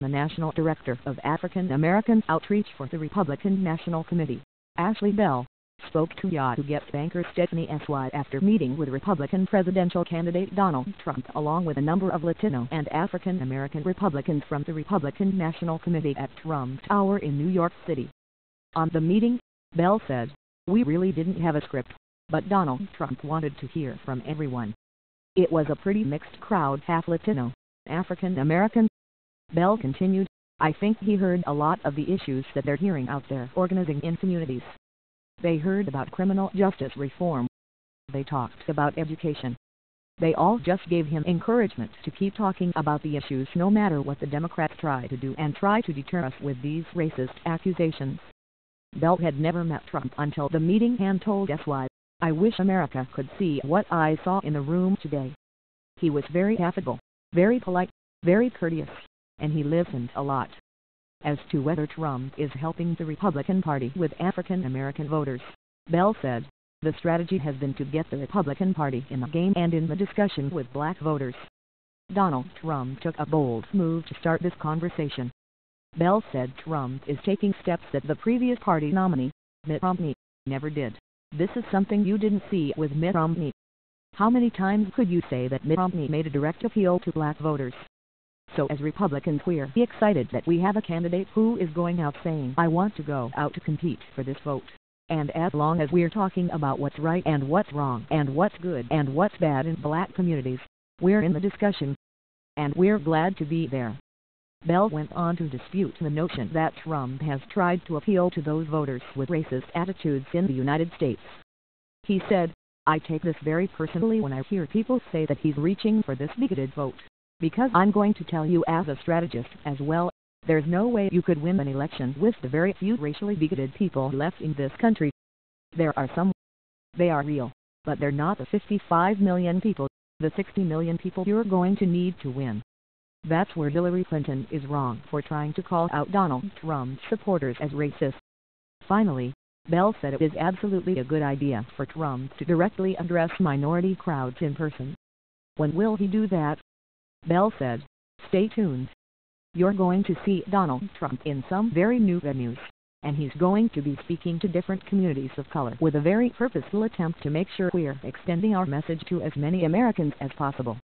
the National Director of African American Outreach for the Republican National Committee, Ashley Bell, spoke to Yahoo Gets banker Stephanie S.Y. after meeting with Republican presidential candidate Donald Trump along with a number of Latino and African American Republicans from the Republican National Committee at Trump Tower in New York City. On the meeting, Bell said, "We really didn't have a script, but Donald Trump wanted to hear from everyone. It was a pretty mixed crowd, half Latino, African American." Bell continued, "I think he heard a lot of the issues that they're hearing out there organizing in communities. They heard about criminal justice reform. They talked about education. They all just gave him encouragement to keep talking about the issues no matter what the Democrats try to do and try to deter us with these racist accusations." Bell had never met Trump until the meeting and told S.Y., "I wish America could see what I saw in the room today. He was very affable, very polite, very courteous, and he listened a lot." As to whether Trump is helping the Republican Party with African American voters, Bell said, "The strategy has been to get the Republican Party in the game and in the discussion with black voters. Donald Trump took a bold move to start this conversation." Bell said Trump is taking steps that the previous party nominee, Mitt Romney, never did. "This is something you didn't see with Mitt Romney. How many times could you say that Mitt Romney made a direct appeal to black voters? So as Republicans we're excited that we have a candidate who is going out saying, 'I want to go out to compete for this vote.' And as long as we're talking about what's right and what's wrong and what's good and what's bad in black communities, we're in the discussion. And we're glad to be there." Bell went on to dispute the notion that Trump has tried to appeal to those voters with racist attitudes in the United States. He said, "I take this very personally when I hear people say that he's reaching for this bigoted vote. Because I'm going to tell you as a strategist as well, there's no way you could win an election with the very few racially bigoted people left in this country. There are some. They are real, but they're not the 55 million people, the 60 million people you're going to need to win. That's where Hillary Clinton is wrong for trying to call out Donald Trump's supporters as racist." Finally, Bell said it is absolutely a good idea for Trump to directly address minority crowds in person. "When will he do that?" Bell said, "Stay tuned. You're going to see Donald Trump in some very new venues, and he's going to be speaking to different communities of color with a very purposeful attempt to make sure we're extending our message to as many Americans as possible."